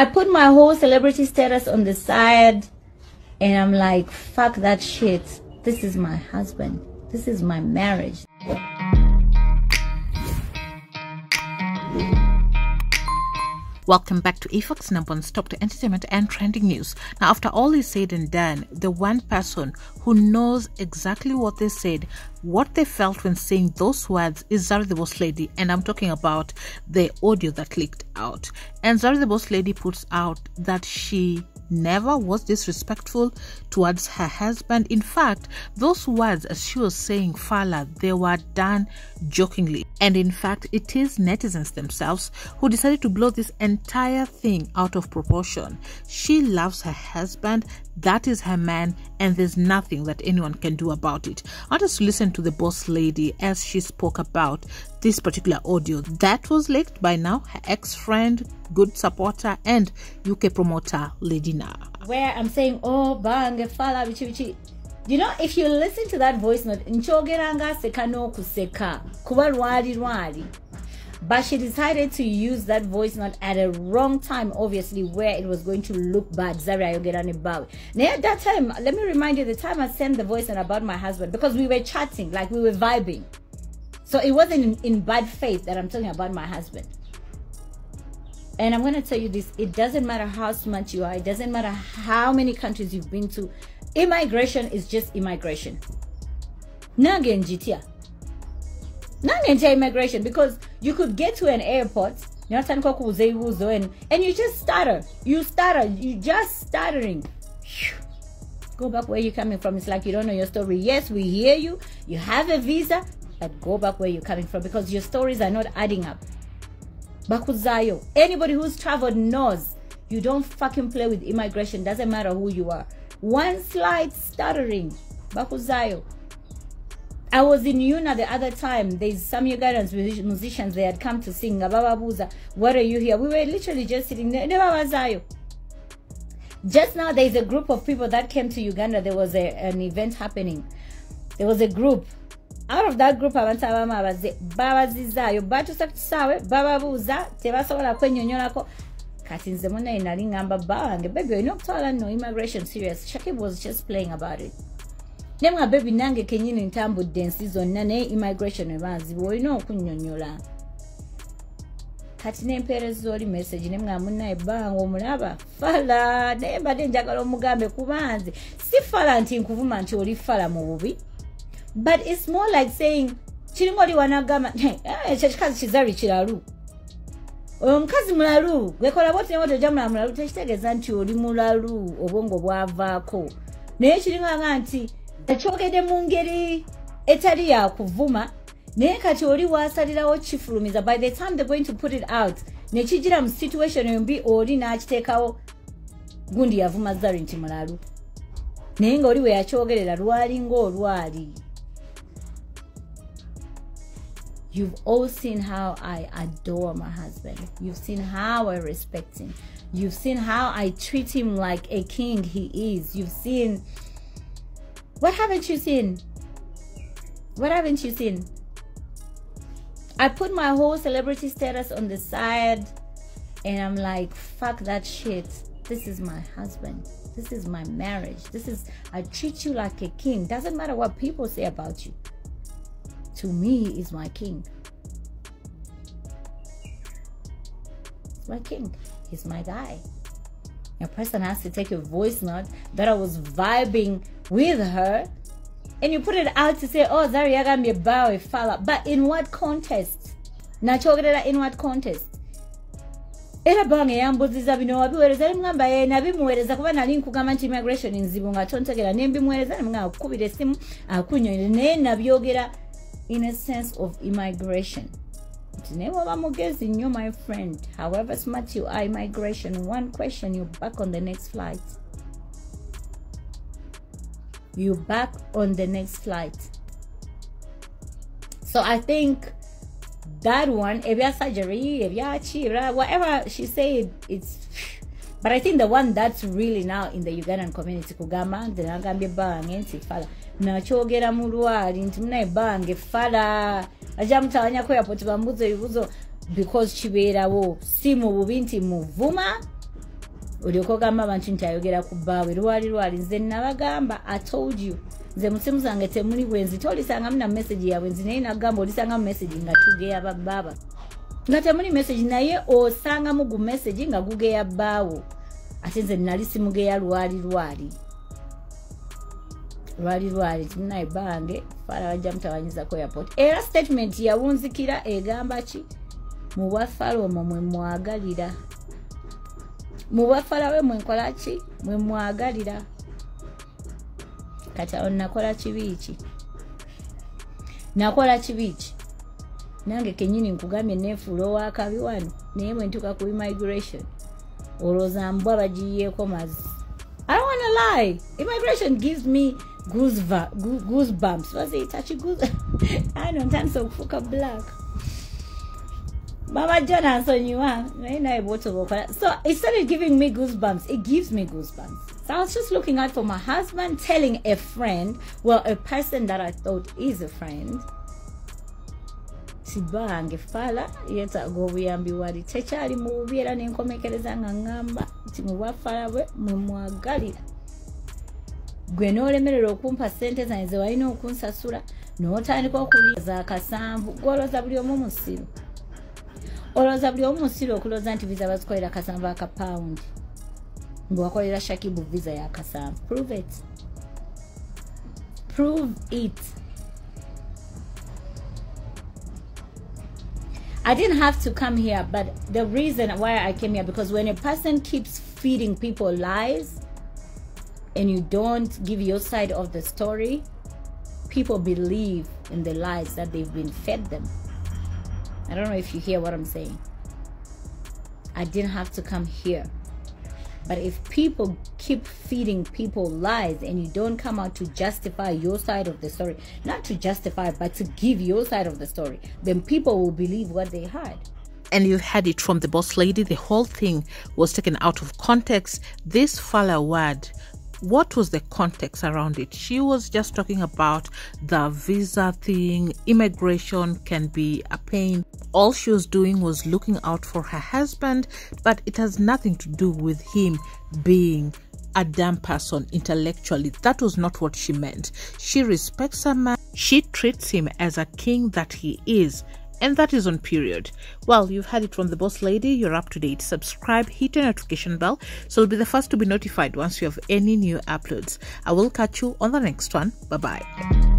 I put my whole celebrity status on the side and I'm like, fuck that shit. This is my husband. This is my marriage. Welcome back to Efox, number one stop to entertainment and trending news. Now, after all is said and done, the one person who knows exactly what they said, what they felt when saying those words, is Zari the Boss Lady, and I'm talking about the audio that leaked out. And Zari the Boss Lady puts out that she never was disrespectful towards her husband. In fact, those words, as she was saying Fala, they were done jokingly. And in fact, it is netizens themselves who decided to blow this entire thing out of proportion. She loves her husband, that is her man, and there's nothing that anyone can do about it. I want us to listen to the boss lady as she spoke about this particular audio that was leaked by now her ex-friend, good supporter, and UK promoter Lady Na. Where I'm saying, oh, bang, Fala, bichi. You know, if you listen to that voice note, nchogeranga seka no kuseka, kuba rwari. But she decided to use that voice note at a wrong time, obviously, where it was going to look bad. Zari ayogerani bawe. Now at that time, let me remind you, the time I sent the voice note about my husband, because we were chatting, like we were vibing. So it wasn't in bad faith that I'm talking about my husband. And I'm going to tell you this, it doesn't matter how smart you are, it doesn't matter how many countries you've been to, immigration is just immigration. Nangenjitia immigration, because you could get to an airport and you just stutter. You just stuttering. Go back where you're coming from. It's like you don't know your story. Yes, we hear you. You have a visa, but go back where you're coming from, because your stories are not adding up. Bakuzayo. Anybody who's traveled knows you don't fucking play with immigration. Doesn't matter who you are. One slight stuttering. Bakuzayo. I was in Yuna the other time. There's some Ugandan musicians, they had come to sing. What are you here? We were literally just sitting there. Just now, there's a group of people that came to Uganda. There was an event happening. There was a group. Out of that group, abantu abamu babazizayo batusakisawe bababuuza tebasobola kwenyonyolako kati nze munne nali ngamba bange baby olina okutwala no immigration serious. Shakib was just playing about it. Nemwa baby nange kenyini ntambudde ensi zonna naye immigration ebanzibu olina okunyonyola. Kati nempeereza oli message nemwa munnaye bange omulaba Fala naye mbadde njagala omugambe kuba nze si Fala nti nkuvuma nti oli Fala mu bubi. But it's more like saying, Chirimori wanagama, chikazi chizari chiraru. Mkazi mularu, wekola bote nyoto jamla mularu, teshtegeza nti oli mularu, obongo bwavaako. Naye chiringa nti, achogede mungeri etali ya kuvuma, naye kati oli wasalirawo kifulumiza. By the time they're going to put it out, ne kijira mu situation yombi oli n'akiteekawo gundi yavuma Zari nti mularu. Naye nga oli we yachogerera lwali ng'olwali. You've all seen how I adore my husband. You've seen how I respect him. You've seen how I treat him like a king he is. You've seen... What haven't you seen? What haven't you seen? I put my whole celebrity status on the side and I'm like, fuck that shit. This is my husband. This is my marriage. I treat you like a king. Doesn't matter what people say about you. To me, is my king. He's my king. He's my guy. A person has to take a voice note that I was vibing with her, and you put it out to say, oh, Zari yagamye bawe Fala. But in what context? Nachogerera in what context? Era bange yambuziza bino wabiwereza ngamba nabimuwereza kuba nali nkugamba nti immigration nzibu nga tontegera nembimuwereza nga akubira esimu akunyonye ne nabyogera in a sense of immigration. Never bamugezi nnyo, my friend. However smart you are, immigration, one question, you're back on the next flight. You're back on the next flight. So I think that one, ebya surgery, ebya whatever she said, it's... But I think the one that's really now in the Ugandan community, kugamba the nagambye bange nti Fala nachogera mu lwali nti munaye bange Fala aja mutawanya ko airport bambuze ibibuzo because kibeerawo si mu bubi nti muvuma Olyoka ogamba abantu nti ayogera ku bbaawe lwali nze nabagamba I told you nze musimu zange temuli bwenzi tolisangamu na message ya bwenzi naye nagamba olisangamu message nga tugeya bababa nga temuli message naye osangamu gu message nga gugeya bbaawo ate nze nali simugeya lwali tinaye bange Fala wajja mutawanyiza ko airport era statement yawunzikira egamba ki mu bwafala omwo mwe mwagalira mu bwafala we mwe nkola ki mwe mwagalira kati awo nakola kibiki nange kenyini nkugambye nefuula owakabi wano naye bwe ntuuka ku immigration olowooza mbwa bagiyeeko mazzi I don't want to lie. Immigration gives me goosebumps. Was it touchy goose? I don't turn so fucking black. Mama John so you are. So it started giving me goosebumps. It gives me goosebumps. So I was just looking out for my husband, telling a friend, well, a person that I thought is a friend. Sibange Fala yeta go buyambi wali tekyali mu bubiera n'enkomekereza nga ngamba nti mu bwafala bwe mwe mwagalira gwe n'olemerera okumpa ssente zange ze walina okunsasula n'otandika okuliza akasanvu gw'olooza buli omu musiru okulooza nti visa bazikolera akasanvu akapawundi mbe wakolera Shakib visa ya akasanvu. Prove it. I didn't have to come here, but the reason why I came here, because when a person keeps feeding people lies and you don't give your side of the story, people believe in the lies that they've been fed them. I don't know if you hear what I'm saying. I didn't have to come here. But if people keep feeding people lies and you don't come out to justify your side of the story, not to justify, but to give your side of the story, then people will believe what they heard. And you had it from the boss lady. The whole thing was taken out of context. This Fala word, what was the context around it? She was just talking about the visa thing. Immigration can be a pain. All she was doing was looking out for her husband, but it has nothing to do with him being a damn person intellectually. That was not what she meant. She respects her man. She treats him as a king that he is. And that is on period. Well, you've had it from the boss lady. You're up to date. Subscribe, hit the notification bell so you'll be the first to be notified once you have any new uploads. I will catch you on the next one. Bye-bye.